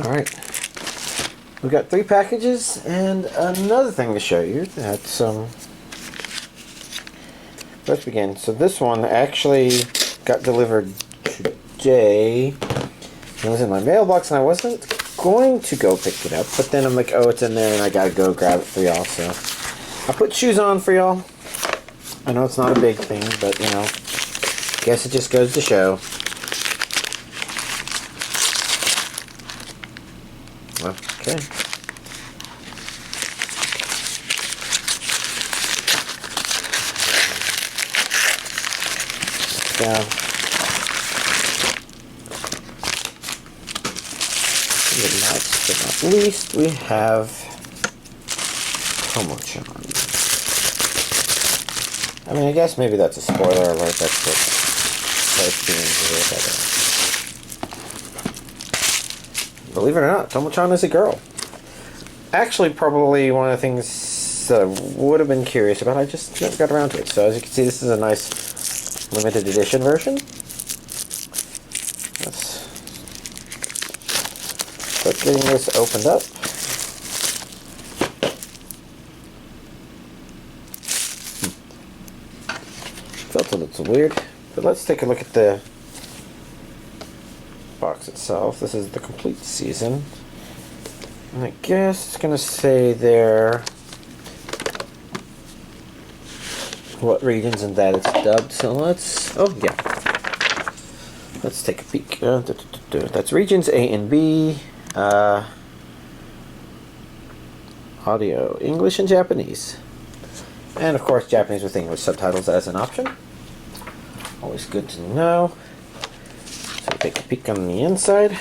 Alright. We've got 3 packages and another thing to show you. That's let's begin. So this one actually got delivered today. It was in my mailbox and I wasn't going to go pick it up, but then I'm like, oh, it's in there and I gotta go grab it for y'all. So I put shoes on for y'all. I know it's not a big thing, but you know, guess it just goes to show. Okay. Down. Last but not least, we have Tomo-chan. I mean, I guess maybe that's a spoiler alert. That's what believe it or not, Tomo-chan is a girl. Actually, probably one of the things that I would have been curious about. I just never got around to it. So as you can see, this is a nice limited edition version. Let's start getting this opened up. Felt a little weird, but let's take a look at the box itself. This is the complete season, and I guess it's gonna say there what regions and that it's dubbed. So let's let's take a peek. That's regions A and B. Audio English and Japanese, and of course Japanese with English subtitles as an option. Always good to know. So take a peek on the inside.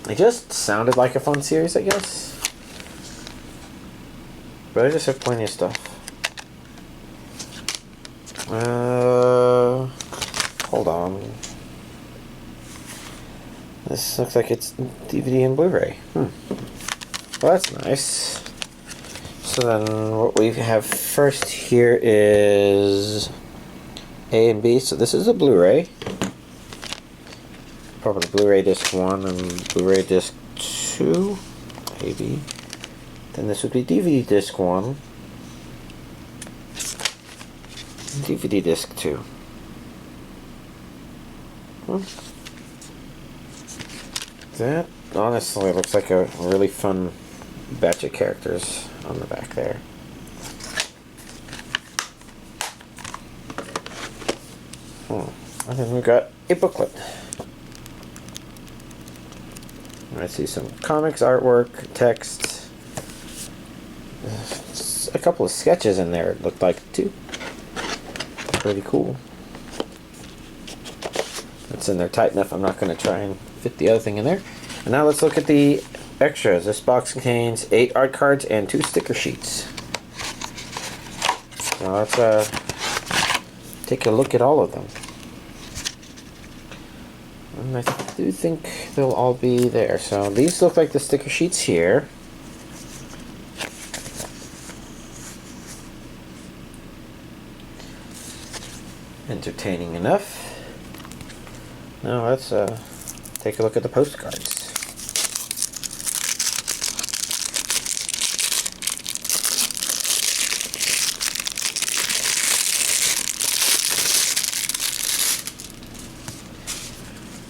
It just sounded like a fun series, I guess. But I just have plenty of stuff. Hold on. This looks like it's DVD and Blu-ray. Well, that's nice. So then what we have first here is A and B. So this is a Blu-ray. Probably Blu-ray disc 1 and Blu-ray disc 2, maybe. Then this would be DVD disc 1 and DVD disc 2. That honestly looks like a really fun batch of characters on the back there. And then we've got a booklet. I see some comics, artwork, text. A couple of sketches in there, it looked like, too. Pretty cool. It's in there tight enough, I'm not going to try and fit the other thing in there. And now let's look at the extras. This box contains 8 art cards and 2 sticker sheets. Now let's take a look at all of them. And I do think they'll all be there. So these look like the sticker sheets here. Entertaining enough. Now let's take a look at the postcards.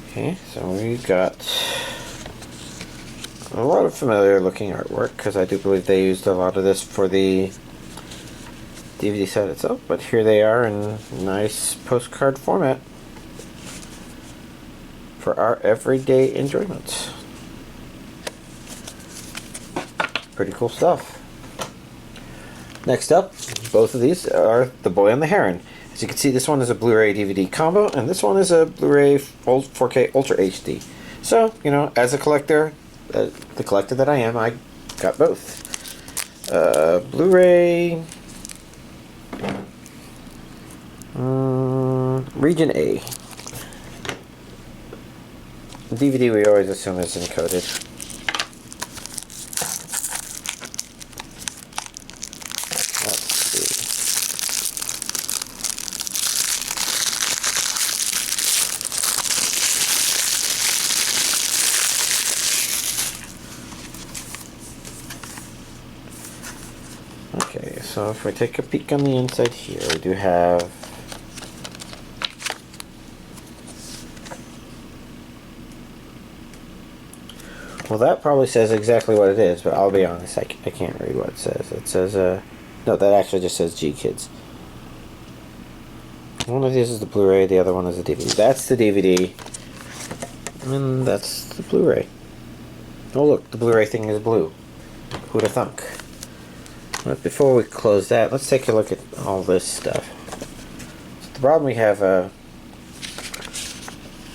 Okay, so we've got a lot of familiar looking artwork, because I do believe they used a lot of this for the DVD set itself, but here they are in nice postcard format for our everyday enjoyment. Pretty cool stuff. Next up, both of these are The Boy and the Heron. As you can see, this one is a Blu-ray DVD combo, and this one is a Blu-ray 4K Ultra HD. So, you know, as a collector, the collector that I am, I got both. Blu-ray Region A. DVD we always assume is encoded. So if we take a peek on the inside here, we do have well, that probably says exactly what it is, but I'll be honest, I can't read what it says. It says, no, that actually just says G Kids. One of these is the Blu-ray, the other one is the DVD. That's the DVD, and that's the Blu-ray. Oh look, the Blu-ray thing is blue. Who'd have thunk? But before we close that, let's take a look at all this stuff. So the problem we have,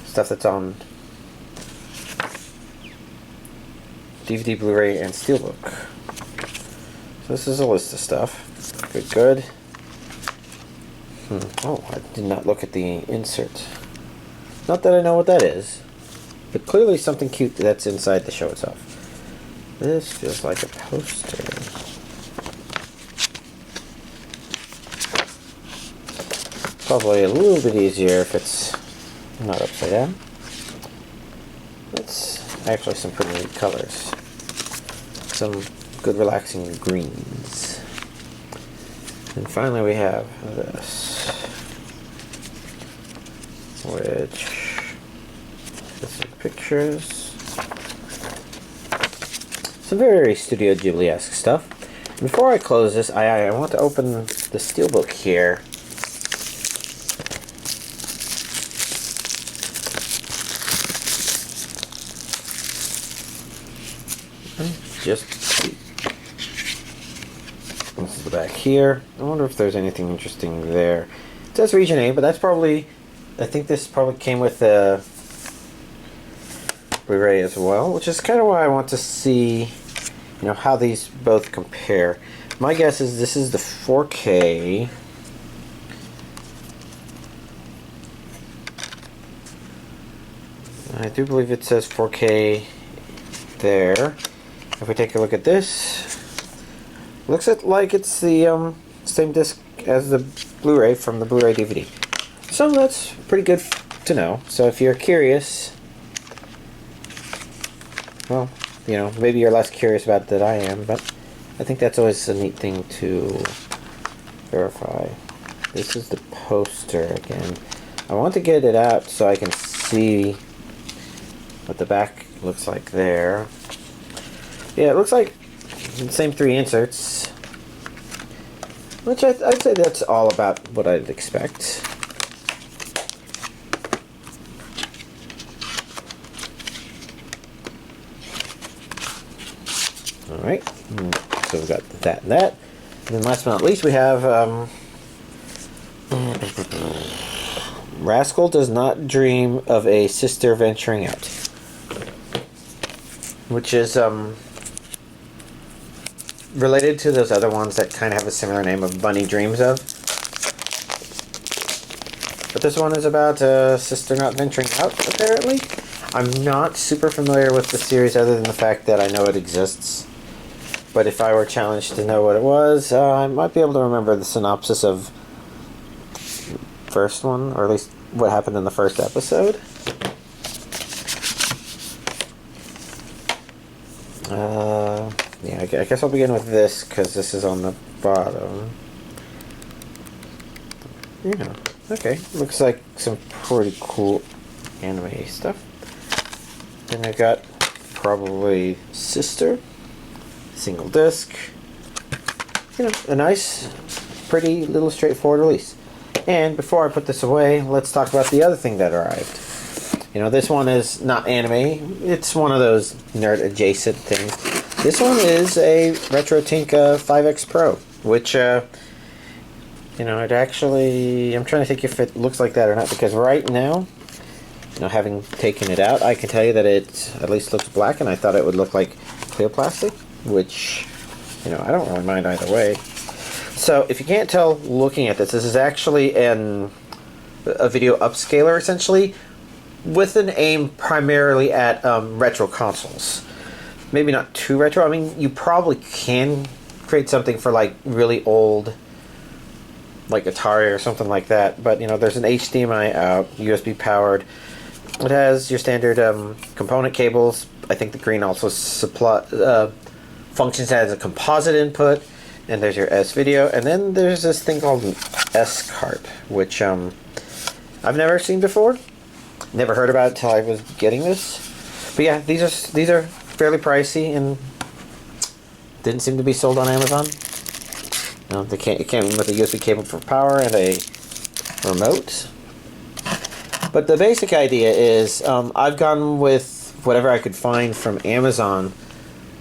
stuff that's on DVD, Blu-ray, and steelbook. So this is a list of stuff. Good. Oh, I did not look at the insert. Not that I know what that is, but clearly something cute that's inside the show itself. This feels like a poster. Probably a little bit easier if it's not upside down. It's actually some pretty neat colors. Some good relaxing greens. And finally we have this, which this is pictures. Some very Studio Ghibli-esque stuff. Before I close this, I want to open the steelbook here. Just this is the back here. I wonder if there's anything interesting there. It says region A, but that's probably, I think this probably came with the Blu-ray as well, which is kind of why I want to see, you know, how these both compare. My guess is this is the 4K. I do believe it says 4K there. If we take a look at this, looks like it's the same disc as the Blu-ray from the Blu-ray DVD. So that's pretty good to know. So if you're curious, well, you know, maybe you're less curious about it than I am, but I think that's always a neat thing to verify. This is the poster again. I want to get it out so I can see what the back looks like there. Yeah, it looks like the same three inserts, which I'd say that's all about what I'd expect. Alright, so we've got that and that. And then last but not least, we have Rascal does not dream of a sister venturing out, which is related to those other ones that kind of have a similar name of Bunny Dreams of. But this one is about a sister not venturing out, apparently. I'm not super familiar with the series other than the fact that I know it exists. But if I were challenged to know what it was, I might be able to remember the synopsis of the first one, or at least what happened in the first episode. Yeah, I guess I'll begin with this because this is on the bottom. Yeah, okay. Looks like some pretty cool anime stuff. Then I got probably Sister, single disc. You know, a nice, pretty little straightforward release. And before I put this away, let's talk about the other thing that arrived. You know, this one is not anime. It's one of those nerd adjacent things. This one is a RetroTINK 5X Pro, which, you know, it actually, I'm trying to think if it looks like that or not, because right now, you know, having taken it out, I can tell you that it at least looks black, and I thought it would look like clear plastic, which, you know, I don't really mind either way. So, if you can't tell looking at this, this is actually a video upscaler, essentially, with an aim primarily at retro consoles. Maybe not too retro. I mean, you probably can create something for like really old, like Atari or something like that. But you know, there's an HDMI out, USB powered. It has your standard component cables. I think the green also functions as a composite input. And there's your S video, and then there's this thing called an S cart, which I've never seen before. Never heard about it until I was getting this. But yeah, these are fairly pricey and didn't seem to be sold on Amazon. No, it came with a USB cable for power and a remote. But the basic idea is I've gone with whatever I could find from Amazon,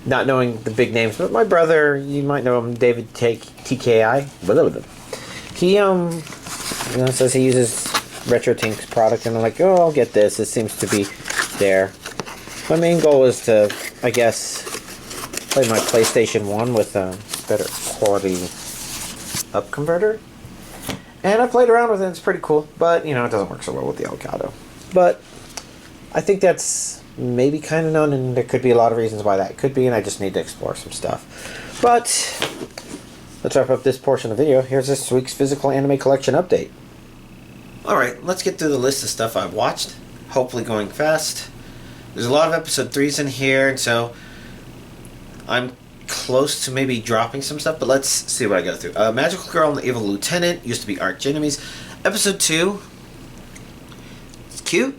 not knowing the big names. But my brother, you might know him, David TKI. He says he uses RetroTINK's product, and I'm like, oh, I'll get this. It seems to be there. My main goal is to, I guess, play my PlayStation 1 with a better quality up converter. And I played around with it. It's pretty cool, but it doesn't work so well with the Elgato. But I think that's maybe kind of known, and there could be a lot of reasons why that could be, and I just need to explore some stuff. But let's wrap up this portion of the video. Here's this week's physical anime collection update. Alright, let's get through the list of stuff I've watched. Hopefully going fast. There's a lot of episode 3s in here, and so I'm close to maybe dropping some stuff, but let's see what I go through. Magical Girl and the Evil Lieutenant used to be arch enemies. Episode 2. It's cute,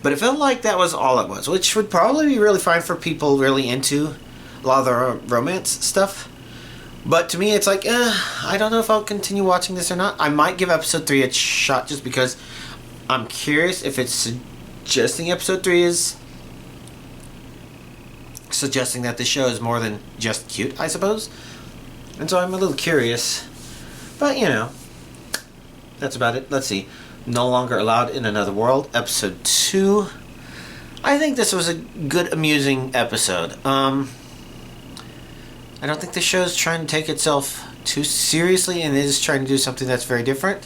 but it felt like that was all it was, which would probably be really fine for people really into a lot of the romance stuff. But to me, it's like, I don't know if I'll continue watching this or not. I might give episode 3 a shot just because I'm curious if it's suggesting episode 3 is suggesting that the show is more than just cute, I suppose. And so I'm a little curious. But, that's about it. Let's see. No Longer Allowed in Another World, episode 2. I think this was a good, amusing episode. I don't think the show is trying to take itself too seriously, and it is trying to do something that's very different.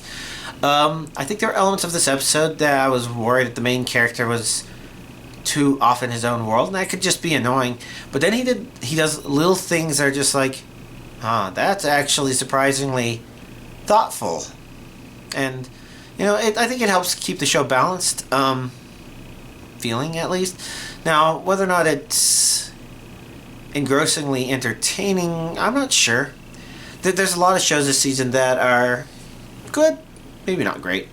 I think there are elements of this episode that I was worried that the main character was too off in his own world, and that could just be annoying. But then he does little things that are just like, that's actually surprisingly thoughtful. And, I think it helps keep the show balanced, feeling at least. Now, whether or not it's engrossingly entertaining, I'm not sure. There's a lot of shows this season that are good, maybe not great,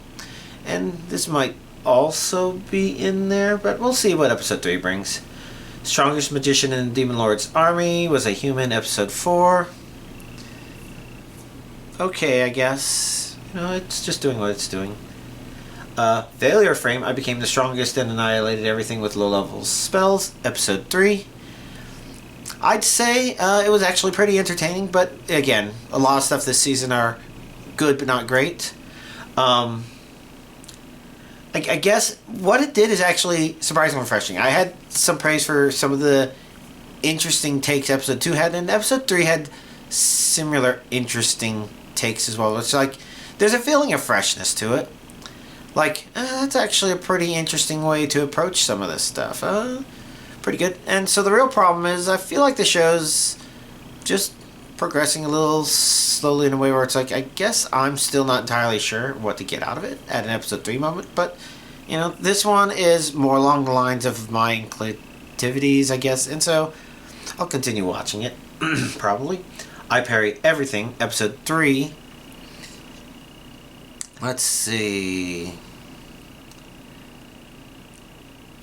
and this might also be in there, but we'll see what episode 3 brings. Strongest Magician in the Demon Lord's Army was a human, episode 4. Okay, I guess. It's just doing what it's doing. Failure Frame, I became the strongest and annihilated everything with low-level spells, episode 3. I'd say it was actually pretty entertaining, but again, a lot of stuff this season are good but not great. I guess what it did is actually surprisingly refreshing. I had some praise for some of the interesting takes episode 2 had, and episode 3 had similar interesting takes as well. It's like there's a feeling of freshness to it. Like, that's actually a pretty interesting way to approach some of this stuff. Pretty good. And so the real problem is I feel like the show's just progressing a little slowly in a way where it's like, I guess I'm still not entirely sure what to get out of it at an episode 3 moment, but this one is more along the lines of my inclinavities, I guess, and so I'll continue watching it. Probably. I Parry Everything, episode 3. Let's see.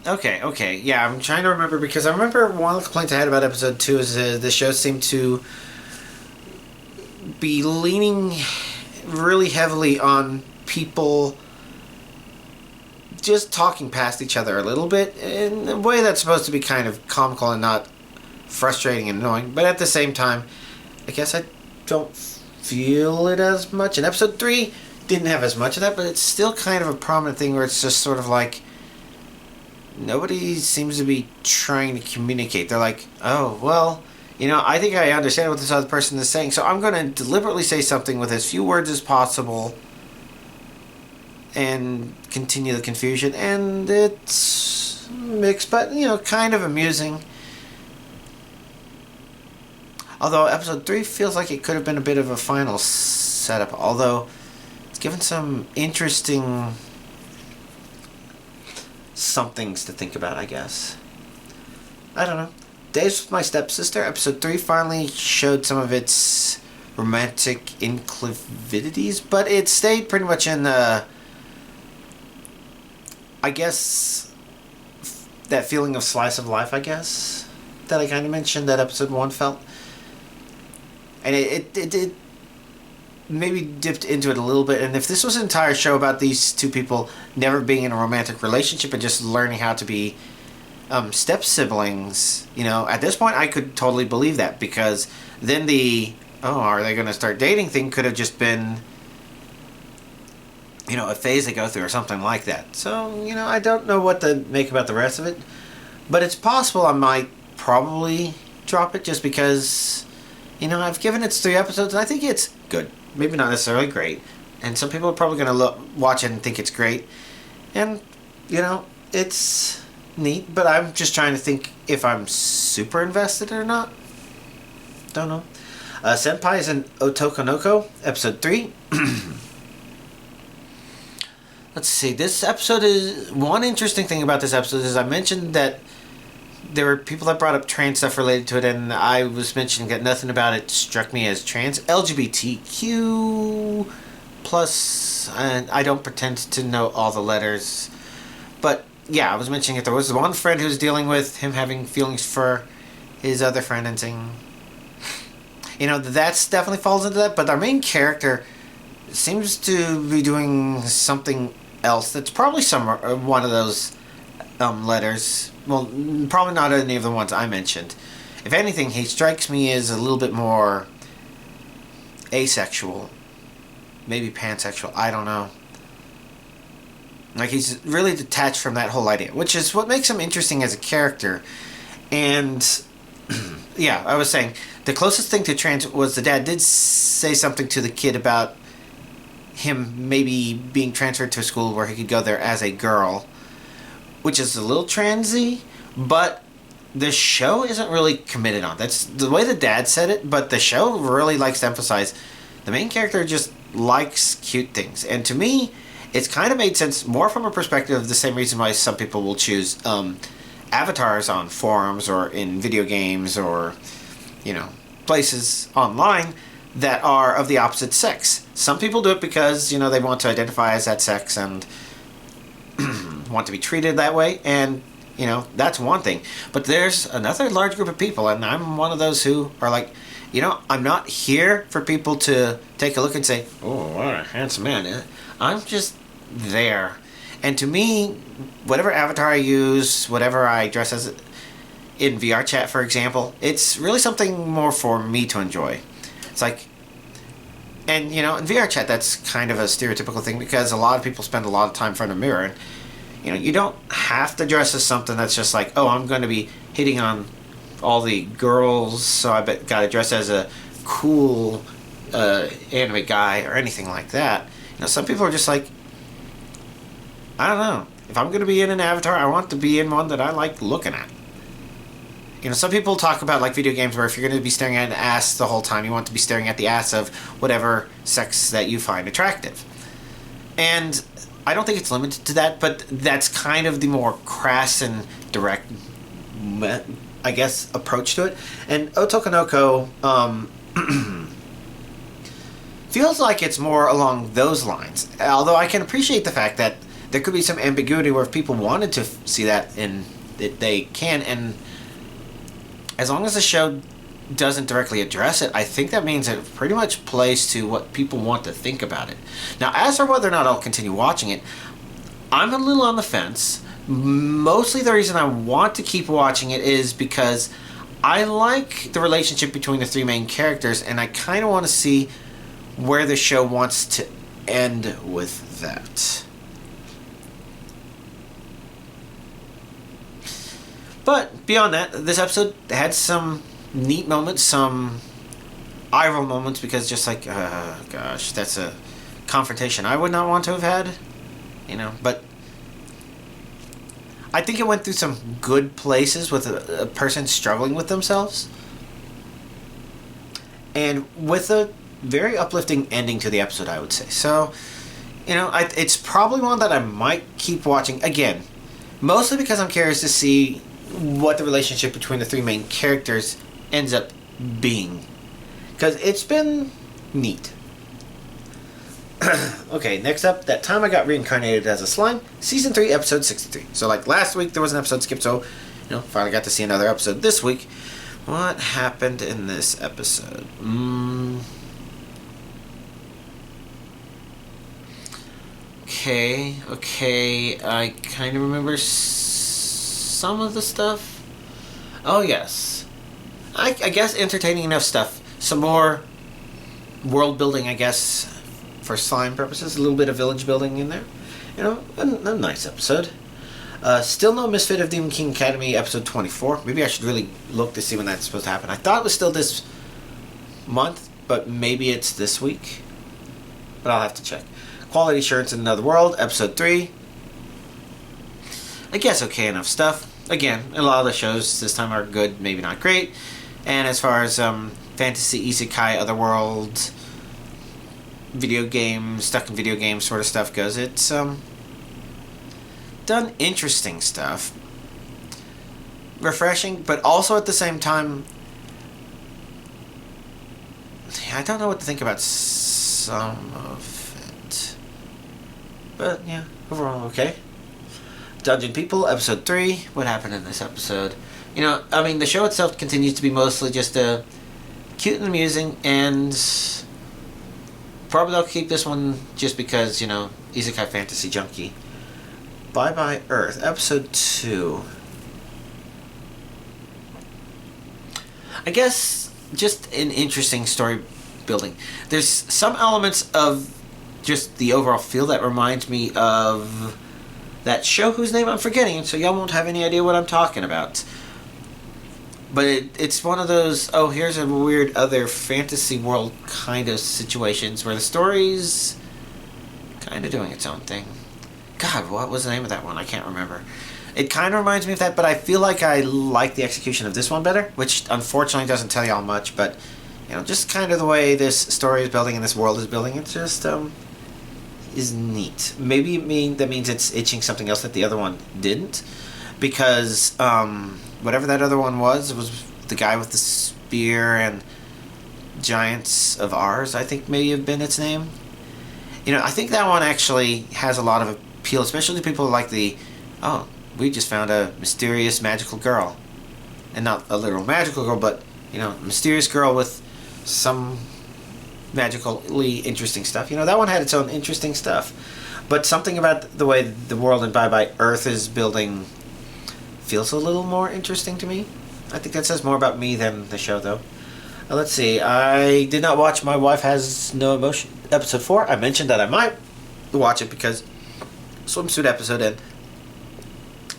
Okay, yeah, I'm trying to remember, because I remember one of the complaints I had about episode 2 is the show seemed to be leaning really heavily on people just talking past each other a little bit in a way that's supposed to be kind of comical and not frustrating and annoying, but at the same time, I guess I don't feel it as much. And episode 3 didn't have as much of that, but it's still kind of a prominent thing where it's just sort of like nobody seems to be trying to communicate. They're like, oh, well, I think I understand what this other person is saying, so I'm going to deliberately say something with as few words as possible and continue the confusion. And it's mixed, but, kind of amusing. Although episode 3 feels like it could have been a bit of a final setup, although it's given some interesting somethings to think about, I guess. I don't know. Days with My Stepsister, episode 3 finally showed some of its romantic inclivities, but it stayed pretty much in the, I guess, that feeling of slice of life, I guess, that I kind of mentioned that episode 1 felt. And it maybe dipped into it a little bit. And if this was an entire show about these two people never being in a romantic relationship and just learning how to be step siblings, you know, at this point I could totally believe that, because then the are they going to start dating thing could have just been, you know, a phase they go through or something like that. So, you know, I don't know what to make about the rest of it, but it's possible I might probably drop it just because, you know, I've given it 3 episodes and I think it's good. Maybe not necessarily great, and some people are probably going to watch it and think it's great, and, you know, it's neat, but I'm just trying to think if I'm super invested or not. Don't know. Senpai is in Otokonoko, episode 3. Let's see, this episode is... One interesting thing about this episode is I mentioned that there were people that brought up trans stuff related to it, and I was mentioning that nothing about it struck me as trans. LGBTQ plus, and I don't pretend to know all the letters, but yeah, I was mentioning that there was one friend who was dealing with him having feelings for his other friend and saying, you know, that's definitely falls into that, but our main character seems to be doing something else that's probably one of those letters. Well, probably not any of the ones I mentioned. If anything, he strikes me as a little bit more asexual. Maybe pansexual, I don't know. Like, he's really detached from that whole idea, which is what makes him interesting as a character. And, yeah, I was saying, the closest thing to trans was the dad did say something to the kid about him maybe being transferred to a school where he could go there as a girl, which is a little transy, but the show isn't really committed on. That's the way the dad said it, but the show really likes to emphasize the main character just likes cute things. And to me, it's kind of made sense more from a perspective of the same reason why some people will choose avatars on forums or in video games or, you know, places online that are of the opposite sex. Some people do it because, you know, they want to identify as that sex and want to be treated that way, and, you know, that's one thing. But there's another large group of people, and I'm one of those who are like, you know, I'm not here for people to take a look and say, oh, what a handsome man. I'm just there. And to me, whatever avatar I use, whatever I dress as in VR chat, for example, it's really something more for me to enjoy. It's like, and, you know, in VR chat, that's kind of a stereotypical thing because a lot of people spend a lot of time in front of a mirror, and, you know, you don't have to dress as something that's just like, oh, I'm going to be hitting on all the girls, so I gotta dress as a cool anime guy or anything like that. You know, some people are just like, I don't know. If I'm going to be in an avatar, I want to be in one that I like looking at. You know, some people talk about, like, video games where if you're going to be staring at an ass the whole time, you want to be staring at the ass of whatever sex that you find attractive. And I don't think it's limited to that, but that's kind of the more crass and direct, I guess, approach to it. And Otokonoko feels like it's more along those lines. Although I can appreciate the fact that there could be some ambiguity where if people wanted to see that, and they can, and as long as the show doesn't directly address it, I think that means it pretty much plays to what people want to think about it. Now, as for whether or not I'll continue watching it, I'm a little on the fence. Mostly the reason I want to keep watching it is because I like the relationship between the 3 main characters, and I kind of want to see where the show wants to end with that. But beyond that, this episode had some neat moments, some eye roll moments, because just like, gosh, that's a confrontation I would not want to have had, you know, but I think it went through some good places with a person struggling with themselves, and with a very uplifting ending to the episode, I would say. So, you know, it's probably one that I might keep watching again, mostly because I'm curious to see what the relationship between the three main characters ends up being. Because it's been neat. Okay, next up, That Time I Got Reincarnated as a Slime, Season 3, Episode 63. So like last week there was an episode skipped, so finally got to see another episode this week. What happened in this episode? Okay, I kind of remember some of the stuff. Oh yes. I guess entertaining enough stuff. Some more world building, I guess, for slime purposes. A little bit of village building in there. A nice episode. Still no Misfit of Demon King Academy, episode 24. Maybe I should really look to see when that's supposed to happen. I thought it was still this month, but maybe it's this week. But I'll have to check. Quality Assurance in Another World, episode 3. I guess okay enough stuff. Again, a lot of the shows this time are good, maybe not great. And as far as fantasy, isekai, otherworld, video games, stuck in video games sort of stuff goes, it's done interesting stuff. Refreshing, but also at the same time, I don't know what to think about some of it. But yeah, overall okay. Dungeon People, episode 3. What happened in this episode? The show itself continues to be mostly just cute and amusing, and probably I'll keep this one just because, Isekai Fantasy Junkie. Bye Bye Earth, episode 2. I guess just an interesting story building. There's some elements of just the overall feel that reminds me of that show whose name I'm forgetting, so y'all won't have any idea what I'm talking about. But it's one of those, here's a weird other fantasy world kind of situations where the story's kind of doing its own thing. God, what was the name of that one? I can't remember. It kind of reminds me of that, but I feel like I like the execution of this one better, which unfortunately doesn't tell y'all much, but, just kind of the way this story is building and this world is building, it's just, is neat. Maybe that means it's itching something else that the other one didn't, because, whatever that other one was, it was the guy with the spear and Giants of Ours, I think may have been its name. I think that one actually has a lot of appeal, especially to people who like we just found a mysterious magical girl. And not a literal magical girl, but, a mysterious girl with some magically interesting stuff. That one had its own interesting stuff. But something about the way the world in Bye Bye Earth is building feels a little more interesting to me. I think that says more about me than the show, though. Let's see. I did not watch My Wife Has No Emotion, episode 4. I mentioned that I might watch it because swimsuit episode, and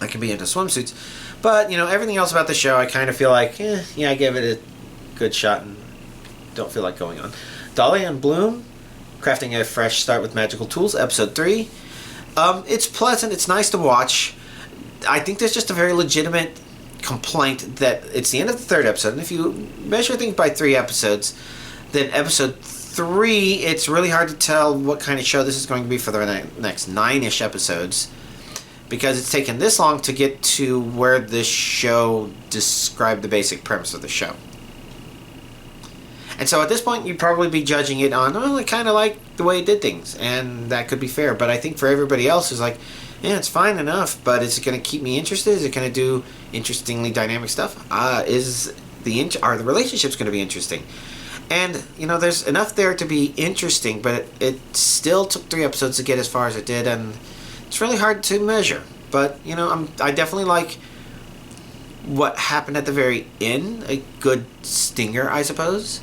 I can be into swimsuits. But, everything else about the show, I kind of feel like, I gave it a good shot and don't feel like going on. Dolly and Bloom, Crafting a Fresh Start with Magical Tools, episode 3. It's pleasant. It's nice to watch. I think there's just a very legitimate complaint that it's the end of the third episode, and if you measure things by 3 episodes, then episode 3, it's really hard to tell what kind of show this is going to be for the next 9-ish episodes, because it's taken this long to get to where this show described the basic premise of the show. And so at this point, you'd probably be judging it on, I kind of like the way it did things, and that could be fair, but I think for everybody else, it's like, yeah, it's fine enough, but is it going to keep me interested? Is it going to do interestingly dynamic stuff? Are the relationships going to be interesting? And, there's enough there to be interesting, but it still took 3 episodes to get as far as it did, and it's really hard to measure. But, I definitely like what happened at the very end. A good stinger, I suppose.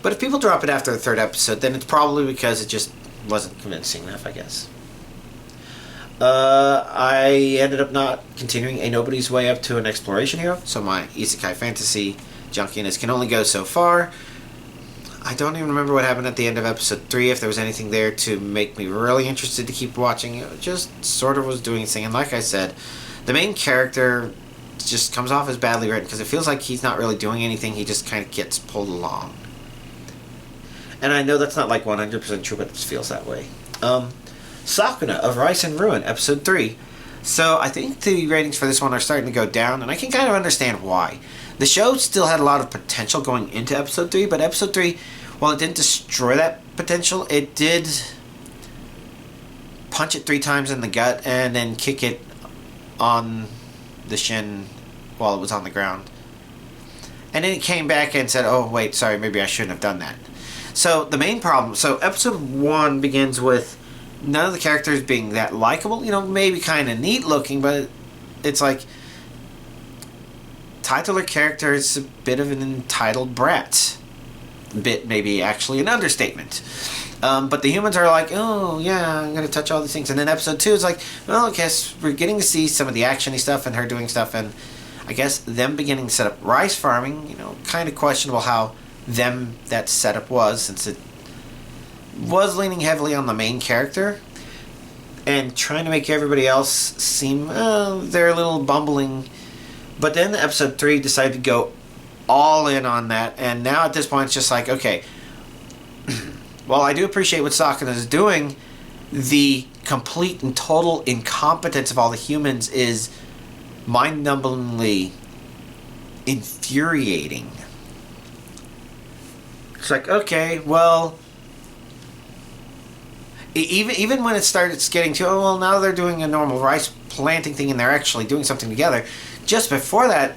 But if people drop it after the 3rd episode, then it's probably because it just wasn't convincing enough, I guess. I ended up not continuing A Nobody's Way Up to an Exploration Hero, so my Isekai Fantasy junkiness can only go so far. I don't even remember what happened at the end of episode 3, if there was anything there to make me really interested to keep watching. It just sort of was doing its thing, and like I said, the main character just comes off as badly written, because it feels like he's not really doing anything, he just kind of gets pulled along. And I know that's not like 100% true, but it just feels that way. Sakuna of Rice and Ruin, episode 3. So I think the ratings for this one are starting to go down, and I can kind of understand why. The show still had a lot of potential going into episode 3, but episode 3, while it didn't destroy that potential, it did punch it 3 times in the gut and then kick it on the shin while it was on the ground. And then it came back and said, oh wait, sorry, maybe I shouldn't have done that. So the main problem, so episode 1 begins with none of the characters being that likable, you know, maybe kind of neat looking, but it's like titular character is a bit of an entitled brat. Bit maybe actually an understatement. But the humans are like, oh yeah, I'm gonna touch all these things. And then episode 2 is like, well, I guess we're getting to see some of the actiony stuff and her doing stuff, and I guess them beginning to set up rice farming. You know, kind of questionable how that setup was, since it was leaning heavily on the main character and trying to make everybody else seem they're a little bumbling. But then episode 3 decided to go all in on that, and now at this point it's just like, okay, well, I do appreciate what Sakura is doing. The complete and total incompetence of all the humans is mind-numbingly infuriating. It's like, okay, well, even when it started getting to, oh, well, now they're doing a normal rice planting thing and they're actually doing something together. Just before that,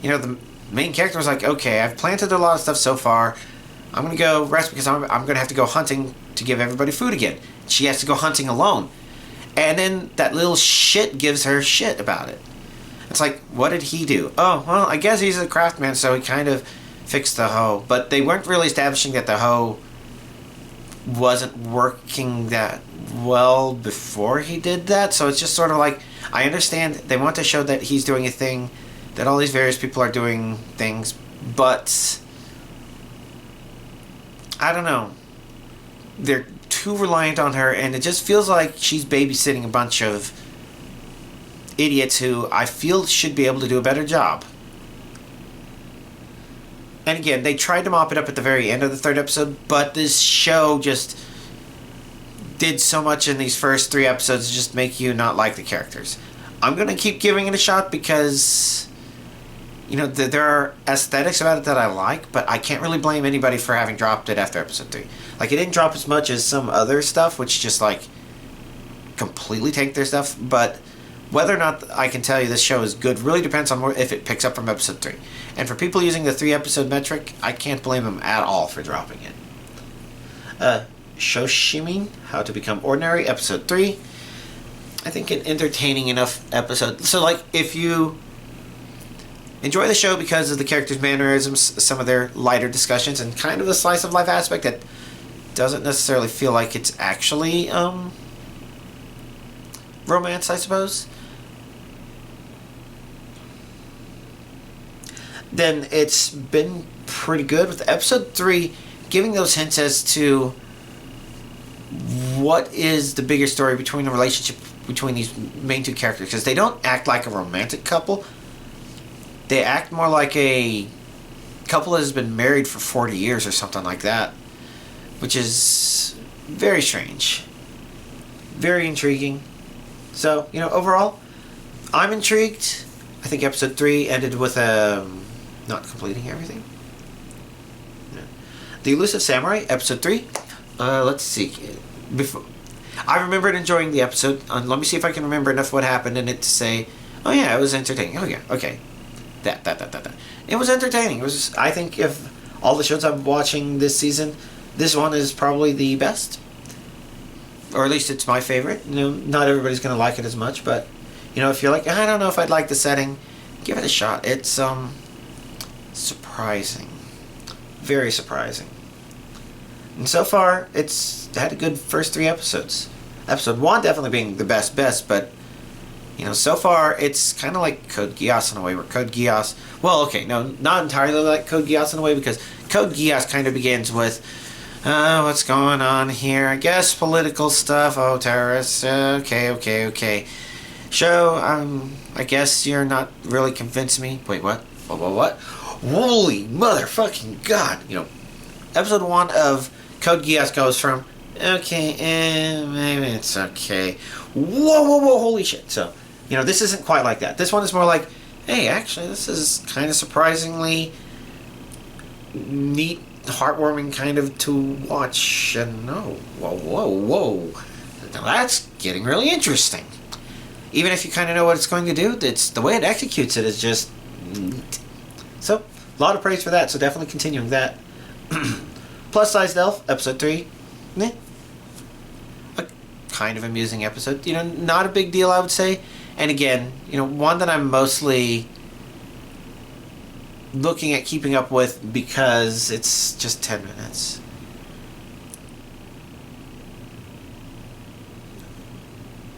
you know, the main character was like, okay, I've planted a lot of stuff so far. I'm going to go rest because I'm going to have to go hunting to give everybody food again. She has to go hunting alone. And then that little shit gives her shit about it. It's like, what did he do? Oh, well, I guess he's a craftsman, so he kind of fixed the hoe. But they weren't really establishing that the hoe wasn't working that well before he did that. So it's just sort of like, I understand they want to show that he's doing a thing, that all these various people are doing things, but I don't know. They're too reliant on her, and it just feels like she's babysitting a bunch of idiots who I feel should be able to do a better job. And again, they tried to mop it up at the very end of the 3rd episode, but this show just did so much in these first 3 episodes to just make you not like the characters. I'm going to keep giving it a shot because, you know, there are aesthetics about it that I like, but I can't really blame anybody for having dropped it after episode 3. Like, it didn't drop as much as some other stuff, which just, like, completely tanked their stuff, but whether or not I can tell you this show is good really depends on if it picks up from episode 3. And for people using the 3-episode metric, I can't blame them at all for dropping it. Shoshimin, How to Become Ordinary, episode 3. I think an entertaining enough episode. So, like, if you enjoy the show because of the characters' mannerisms, some of their lighter discussions, and kind of the slice of life aspect that doesn't necessarily feel like it's actually romance, I suppose, then it's been pretty good, with episode 3 giving those hints as to what is the bigger story between the relationship between these main 2 characters, because they don't act like a romantic couple. They act more like a couple that has been married for 40 years or something like that, which is very strange, very intriguing. So, you know, overall, I'm intrigued. I think episode 3 ended with not completing everything. Yeah. The Elusive Samurai, episode 3. Let's see. I remembered enjoying the episode. Let me see if I can remember enough what happened in it to say, oh yeah, it was entertaining. Oh yeah, okay. That. It was entertaining. It was. I think if all the shows I'm watching this season, this one is probably the best. Or at least it's my favorite. You know, not everybody's going to like it as much, but, you know, if you're like, I don't know if I'd like the setting, give it a shot. It's, surprising. Very surprising. And so far, it's had a good first 3 episodes. Episode 1 definitely being the best, but, you know, so far, it's kind of like Code Geass in a way, where Code Geass, well, okay, no, not entirely like Code Geass in a way, because Code Geass kind of begins with, what's going on here? I guess political stuff. Oh, terrorists. Okay. Show, I guess you're not really convincing me. Wait, what? What? Holy motherfucking God. You know, episode 1 of Code Geass goes from, okay, maybe it's okay. Whoa, holy shit. So, You know, this isn't quite like that. This one is more like, hey, actually, this is kind of surprisingly neat, heartwarming kind of to watch. And oh, whoa. Now that's getting really interesting. Even if you kind of know what it's going to do, it's the way it executes it is just neat. So, a lot of praise for that, so definitely continuing that. Plus Sized Elf, episode 3. Meh. A kind of amusing episode. You know, not a big deal, I would say. And again, you know, one that I'm mostly looking at keeping up with because it's just 10 minutes.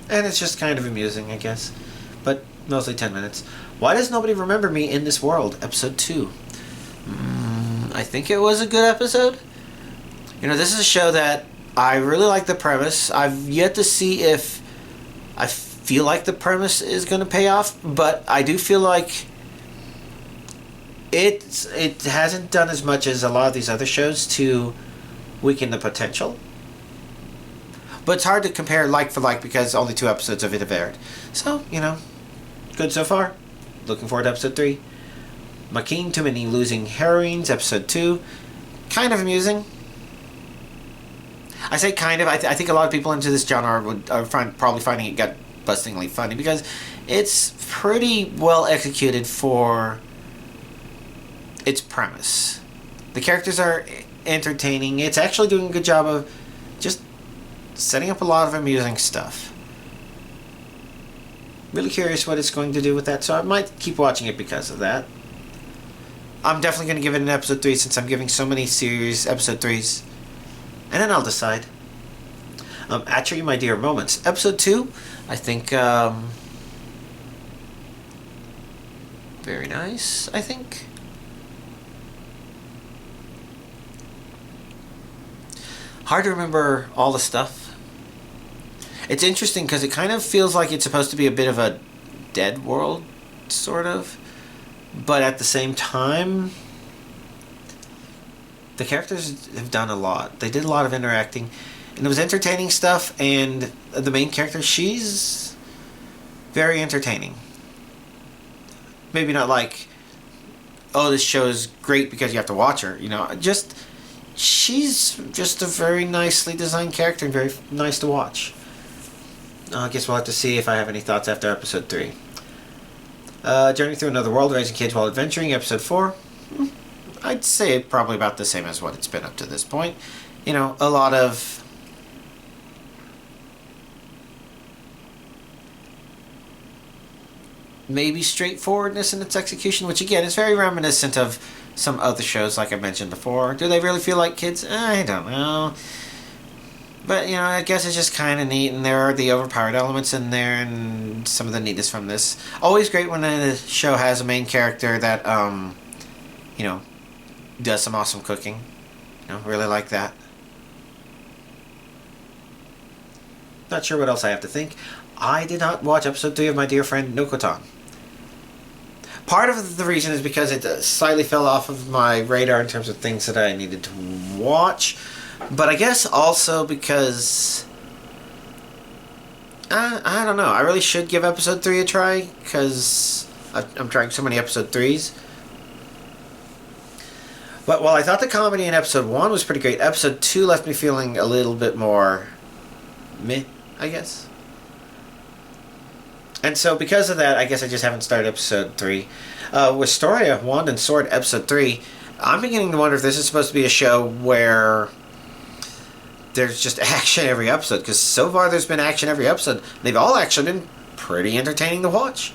And it's just kind of amusing, I guess. But mostly 10 minutes. Why does nobody remember me in this world? Episode 2. I think it was a good episode. You know, this is a show that I really like the premise. I've yet to see if I feel like the premise is going to pay off, but I do feel like it hasn't done as much as a lot of these other shows to weaken the potential. But it's hard to compare like for like because only 2 episodes of it have aired. So, you know, good so far. Looking forward to episode 3. Makin Too Many Losing Heroines, episode 2. Kind of amusing. I say kind of. I think a lot of people into this genre are probably finding it gut-bustingly funny because it's pretty well executed for its premise. The characters are entertaining. It's actually doing a good job of just setting up a lot of amusing stuff. Really curious what it's going to do with that, so I might keep watching it because of that. I'm definitely going to give it an episode 3 since I'm giving so many series episode 3s. And then I'll decide. Actually, My Dear Moments. Episode 2, I think, very nice, I think. Hard to remember all the stuff. It's interesting because it kind of feels like it's supposed to be a bit of a dead world, sort of. But at the same time, the characters have done a lot. They did a lot of interacting. And it was entertaining stuff. And the main character, she's very entertaining. Maybe not like, oh, this show is great because you have to watch her. You know, she's just a very nicely designed character and very nice to watch. I guess we'll have to see if I have any thoughts after episode 3. Journey Through Another World, Raising Kids While Adventuring, episode 4. I'd say probably about the same as what it's been up to this point. You know, a lot of maybe straightforwardness in its execution, which again is very reminiscent of some other shows like I mentioned before. Do they really feel like kids? I don't know. But, you know, I guess it's just kind of neat, and there are the overpowered elements in there, and some of the neatness from this. Always great when a show has a main character that, you know, does some awesome cooking. You know, really like that. Not sure what else I have to think. I did not watch episode 3 of My Dear Friend Noko-tan. Part of the reason is because it slightly fell off of my radar in terms of things that I needed to watch. But I guess also because I don't know. I really should give episode 3 a try because I'm trying so many episode 3s. But while I thought the comedy in episode 1 was pretty great, episode 2 left me feeling a little bit more meh, I guess. And so because of that, I guess I just haven't started episode 3. Wisteria, Wand and Sword, episode 3. I'm beginning to wonder if this is supposed to be a show where there's just action every episode, because so far there's been action every episode. They've all actually been pretty entertaining to watch.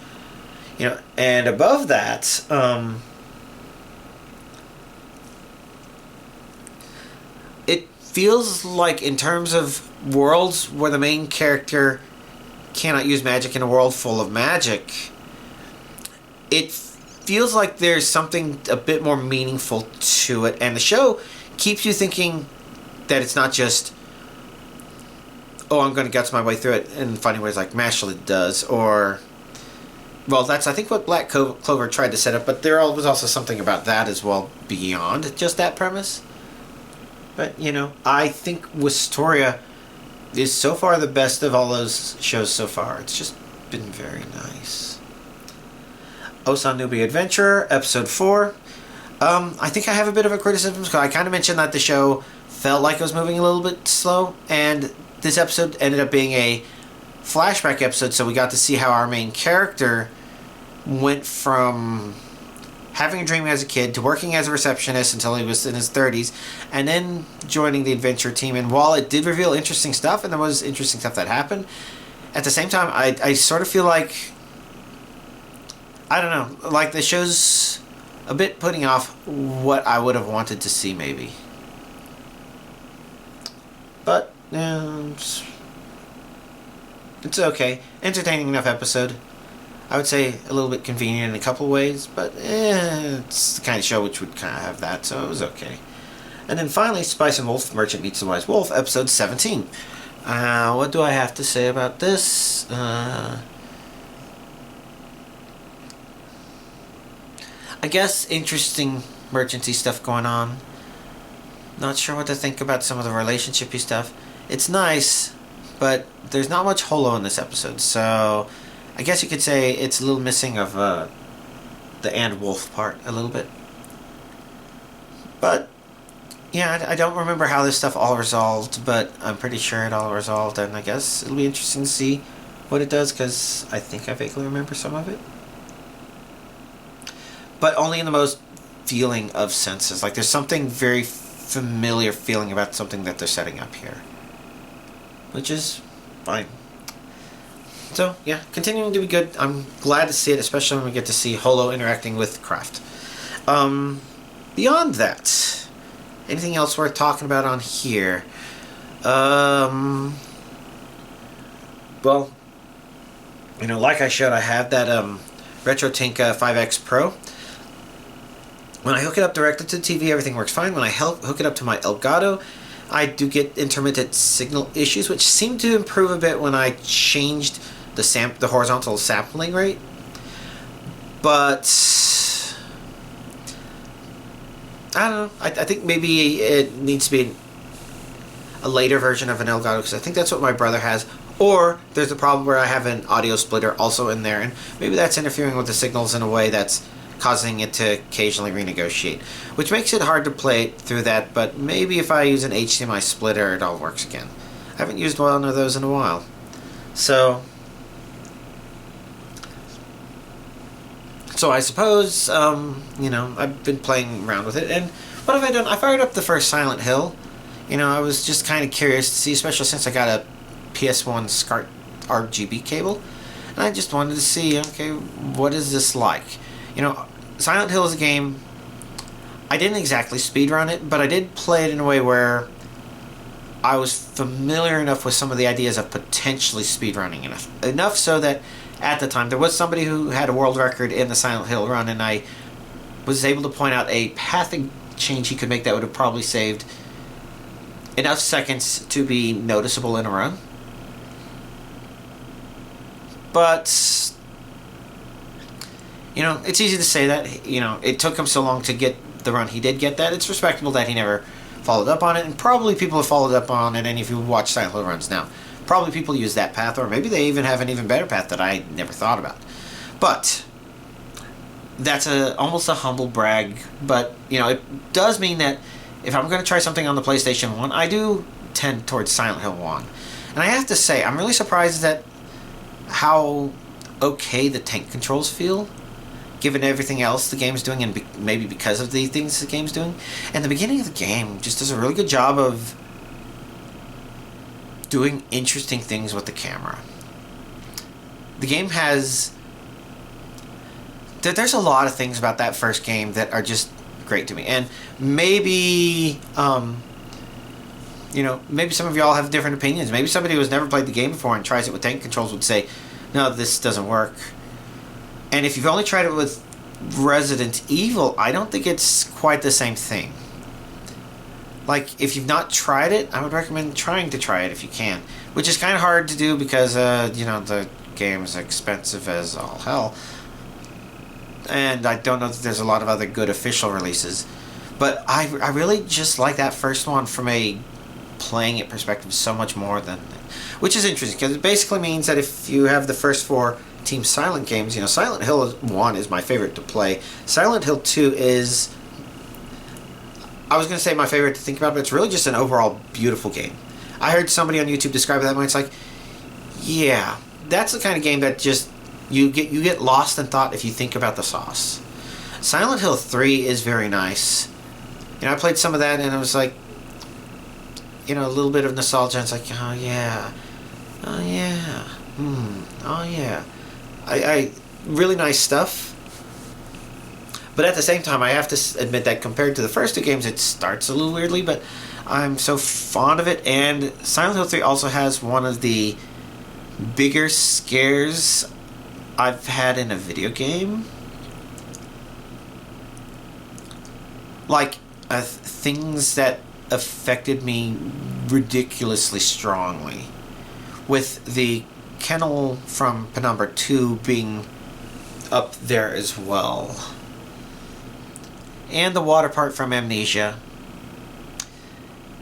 You know, and above that, it feels like in terms of worlds where the main character cannot use magic in a world full of magic, it feels like there's something a bit more meaningful to it, and the show keeps you thinking that it's not just, oh, I'm going to guts my way through it in funny ways like Mashley does, or, well, that's I think what Black Clover tried to set up, but there was also something about that as well beyond just that premise. But, you know, I think Wisteria is so far the best of all those shows so far. It's just been very nice. Osan Newbie Adventurer, Episode 4. I think I have a bit of a criticism, because I kind of mentioned that the show felt like it was moving a little bit slow, and this episode ended up being a flashback episode, so we got to see how our main character went from having a dream as a kid to working as a receptionist until he was in his 30s, and then joining the adventure team. And while it did reveal interesting stuff, and there was interesting stuff that happened, at the same time, I sort of feel like, I don't know, like the show's a bit putting off what I would have wanted to see, maybe. But, it's okay. Entertaining enough episode. I would say a little bit convenient in a couple ways, but it's the kind of show which would kind of have that, so it was okay. And then finally, Spice and Wolf, Merchant Meets the Wise Wolf, Episode 17. What do I have to say about this? I guess interesting merchanty stuff going on. Not sure what to think about some of the relationshipy stuff. It's nice, but there's not much holo in this episode, so I guess you could say it's a little missing of the and wolf part a little bit. But yeah, I don't remember how this stuff all resolved, but I'm pretty sure it all resolved, and I guess it'll be interesting to see what it does, because I think I vaguely remember some of it. But only in the most feeling of senses. Like, there's something very familiar feeling about something that they're setting up here, which is fine. So, yeah, continuing to be good. I'm glad to see it, especially when we get to see Holo interacting with Craft. Beyond that, anything else worth talking about on here? Well, you know, like I showed, I have that RetroTINK 5X Pro. When I hook it up directly to the TV, everything works fine. When I hook it up to my Elgato, I do get intermittent signal issues, which seem to improve a bit when I changed the horizontal sampling rate. But I don't know. I think maybe it needs to be a later version of an Elgato, because I think that's what my brother has. Or there's a problem where I have an audio splitter also in there, and maybe that's interfering with the signals in a way that's causing it to occasionally renegotiate, which makes it hard to play through that. But maybe if I use an HDMI splitter, it all works again. I haven't used one of those in a while. So I suppose, you know, I've been playing around with it. And what have I done? I fired up the first Silent Hill. You know, I was just kind of curious to see, especially since I got a PS1 SCART RGB cable. And I just wanted to see, okay, what is this like? You know, Silent Hill is a game, I didn't exactly speedrun it, but I did play it in a way where I was familiar enough with some of the ideas of potentially speedrunning enough so that at the time there was somebody who had a world record in the Silent Hill run, and I was able to point out a path change he could make that would have probably saved enough seconds to be noticeable in a run. But you know, it's easy to say that, you know, it took him so long to get the run he did get that. It's respectable that he never followed up on it, and probably people have followed up on it, and if you watch Silent Hill runs now, probably people use that path, or maybe they even have an even better path that I never thought about. But that's almost a humble brag, but, you know, it does mean that if I'm going to try something on the PlayStation 1, I do tend towards Silent Hill 1. And I have to say, I'm really surprised at how okay the tank controls feel, given everything else the game's doing, and maybe because of the things the game's doing. And the beginning of the game just does a really good job of doing interesting things with the camera. The game has... There's a lot of things about that first game that are just great to me. And maybe, you know, maybe some of y'all have different opinions. Maybe somebody who's never played the game before and tries it with tank controls would say, no, this doesn't work. And if you've only tried it with Resident Evil, I don't think it's quite the same thing. Like, if you've not tried it, I would recommend trying to try it if you can. Which is kind of hard to do because, you know, the game is expensive as all hell. And I don't know that there's a lot of other good official releases. But I really just like that first one from a playing it perspective so much more than... which is interesting because it basically means that if you have the first 4 Team Silent games, Silent Hill 1 is my favorite to play. Silent Hill 2 is, I was going to say my favorite to think about, but it's really just an overall beautiful game. I heard somebody on YouTube describe it that way. It's like, yeah, that's the kind of game that just you get lost in thought if you think about the sauce. Silent Hill 3 is very nice. I played some of that and it was like, a little bit of nostalgia. It's like, oh yeah, oh yeah. I really nice stuff. But at the same time, I have to admit that compared to the first 2 games, it starts a little weirdly, but I'm so fond of it. And Silent Hill 3 also has one of the bigger scares I've had in a video game. Like, things that affected me ridiculously strongly. With the kennel from Penumbra 2 being up there as well. And the water part from Amnesia.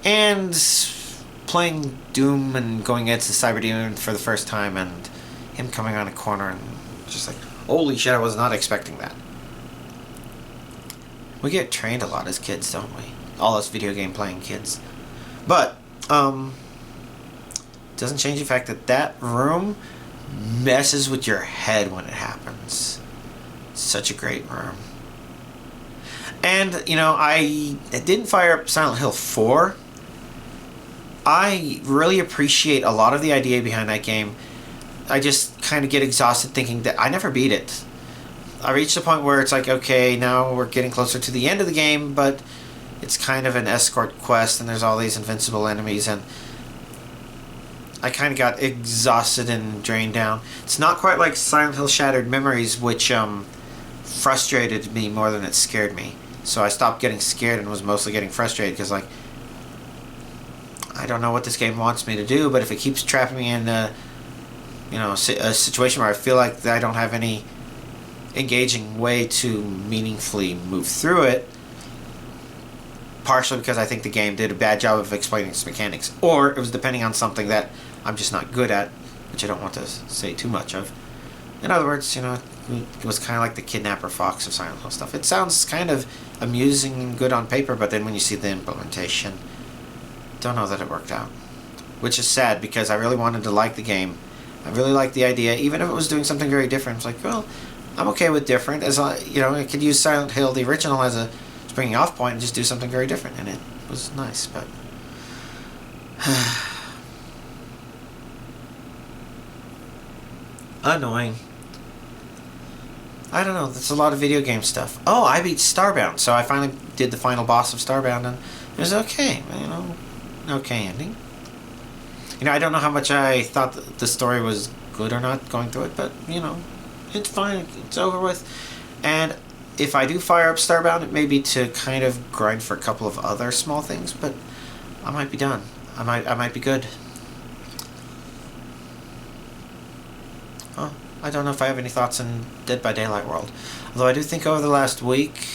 And playing Doom and going against the Cyber Demon for the first time and him coming on a corner and just like, holy shit, I was not expecting that. We get trained a lot as kids, don't we? All us video game playing kids. But, doesn't change the fact that that room messes with your head when it happens. Such a great room. And, I didn't fire up Silent Hill 4. I really appreciate a lot of the idea behind that game. I just kind of get exhausted thinking that I never beat it. I reached the point where it's like, okay, now we're getting closer to the end of the game, but it's kind of an escort quest and there's all these invincible enemies, and I kind of got exhausted and drained down. It's not quite like Silent Hill Shattered Memories, which frustrated me more than it scared me. So I stopped getting scared and was mostly getting frustrated because, like, I don't know what this game wants me to do, but if it keeps trapping me in a situation where I feel like I don't have any engaging way to meaningfully move through it, partially because I think the game did a bad job of explaining its mechanics, or it was depending on something that I'm just not good at, which I don't want to say too much of. In other words, it was kind of like the Kidnapper Fox of Silent Hill stuff. It sounds kind of amusing and good on paper, but then when you see the implementation, don't know that it worked out. Which is sad, because I really wanted to like the game. I really liked the idea, even if it was doing something very different. It's like, well, I'm okay with different, as I could use Silent Hill, the original, as a springing off point and just do something very different, and it was nice, but annoying. I don't know, that's a lot of video game stuff. Oh, I beat Starbound, so I finally did the final boss of Starbound, and it was okay, okay ending. I don't know how much I thought the story was good or not going through it, but, it's fine, it's over with. And if I do fire up Starbound, it may be to kind of grind for a couple of other small things, but I might be done. I might be good. Oh, I don't know if I have any thoughts in Dead by Daylight world. Although I do think over the last week,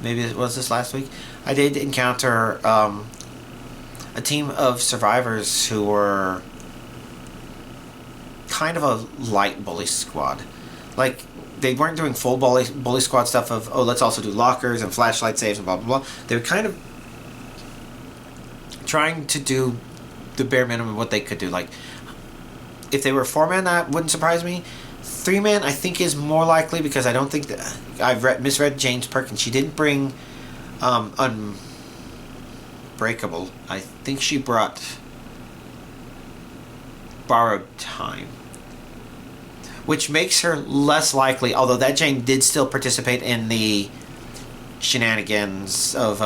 maybe it was this last week, I did encounter a team of survivors who were kind of a light bully squad. Like, they weren't doing full bully squad stuff of, oh, let's also do lockers and flashlight saves and blah, blah, blah. They were kind of trying to do the bare minimum of what they could do. Like, if they were 4-man, that wouldn't surprise me. 3-man, I think, is more likely, because I don't think that... I've misread James Perkins. She didn't bring Unbreakable. I think she brought Borrowed Time, which makes her less likely, although that Jane did still participate in the shenanigans of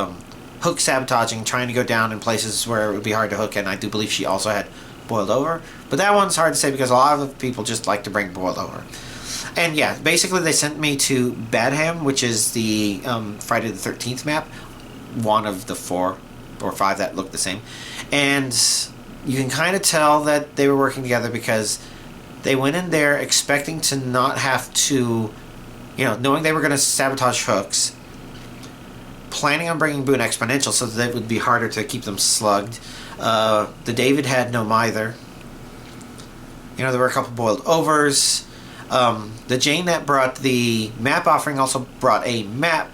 hook sabotaging, trying to go down in places where it would be hard to hook, and I do believe she also had Boiled Over. But that one's hard to say because a lot of people just like to bring Boiled Over. And yeah, basically they sent me to Badham, which is the Friday the 13th map, one of the 4 or 5 that look the same. And you can kind of tell that they were working together, because they went in there expecting to not have to, knowing they were going to sabotage hooks, planning on bringing Boone Exponential so that it would be harder to keep them slugged, The David had no mither. You know, there were a couple boiled overs. The Jane that brought the map offering also brought a map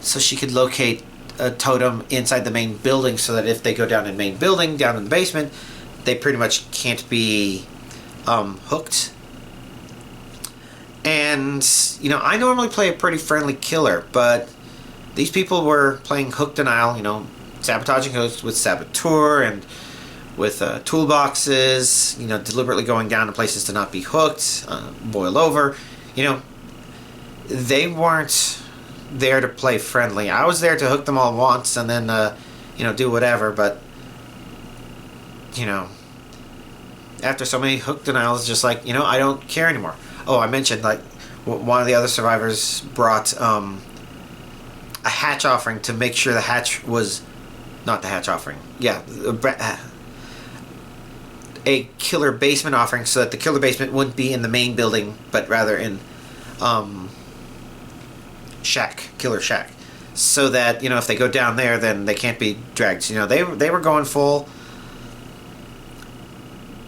so she could locate a totem inside the main building, so that if they go down in the main building, down in the basement, they pretty much can't be hooked. And, you know, I normally play a pretty friendly killer, but these people were playing hook denial, you know, sabotaging hooks with saboteur and with toolboxes, you know, deliberately going down to places to not be hooked, boiled over. You know, they weren't there to play friendly. I was there to hook them all once and then, you know, do whatever, but, you know, after so many hook denials, just like, you know, I don't care anymore. Oh, I mentioned, like, one of the other survivors brought a hatch offering to make sure the hatch was not the hatch offering. Yeah, a killer basement offering, so that the killer basement wouldn't be in the main building, but rather in killer shack, so that, you know, if they go down there, then they can't be dragged. You know, they were going full.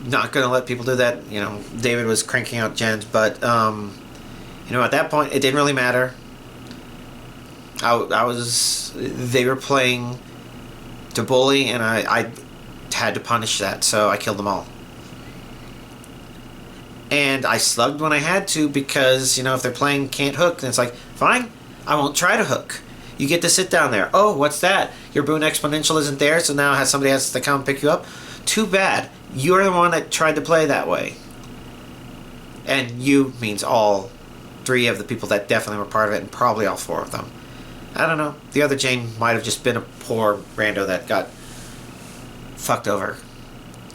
Not gonna let people do that. You know, David was cranking out gens, but you know, at that point, it didn't really matter. They were playing to bully, and I had to punish that, so I killed them all. And I slugged when I had to, because, you know, if they're playing can't hook, then it's like, fine, I won't try to hook. You get to sit down there. Oh, what's that? Your boon exponential isn't there, so now somebody has to come pick you up. Too bad. You're the one that tried to play that way. And you means all 3 of the people that definitely were part of it, and probably all 4 of them. I don't know. The other Jane might have just been a poor rando that got fucked over,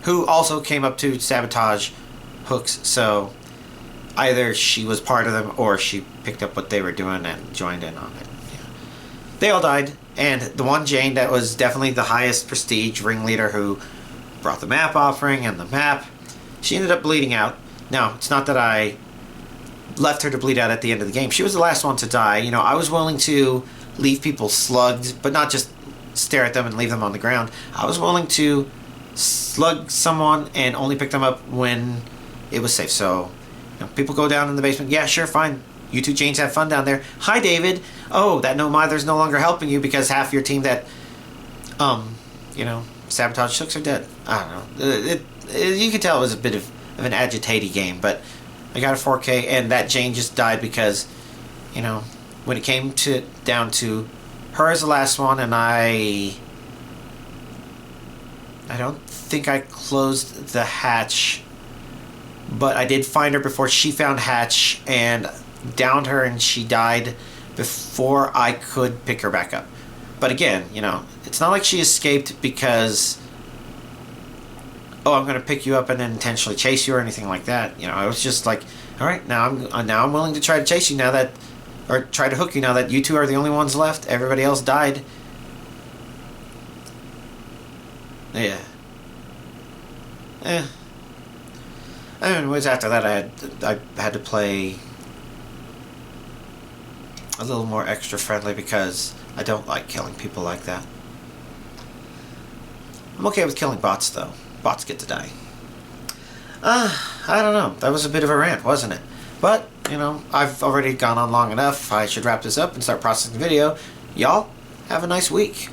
who also came up to sabotage hooks, so either she was part of them or she picked up what they were doing and joined in on it. Yeah. They all died, and the one Jane that was definitely the highest prestige ringleader, who brought the map offering and the map, she ended up bleeding out. Now, it's not that I left her to bleed out at the end of the game. She was the last one to die. You know, I was willing to leave people slugged, but not just stare at them and leave them on the ground. I was willing to slug someone and only pick them up when it was safe. So, you know, people go down in the basement. Yeah, sure, fine. You 2 Janes have fun down there. Hi, David. Oh, that no mither's no longer helping you because half your team that, you know, sabotage hooks are dead. I don't know. You could tell it was a bit of an agitaty game, but I got a 4K, and that Jane just died because, you know, when it came down to her as the last one, and I don't think I closed the hatch, but I did find her before she found hatch and downed her, and she died before I could pick her back up. But again, you know, it's not like she escaped because, oh, I'm going to pick you up and then intentionally chase you or anything like that. You know, I was just like, all right, now I'm willing to try to chase you now that, or try to hook you now that you 2 are the only ones left. Everybody else died. Yeah. Anyways, after that, I had to play a little more extra friendly because I don't like killing people like that. I'm okay with killing bots, though. Bots get to die. I don't know. That was a bit of a rant, wasn't it? But, you know, I've already gone on long enough. I should wrap this up and start processing the video. Y'all, have a nice week.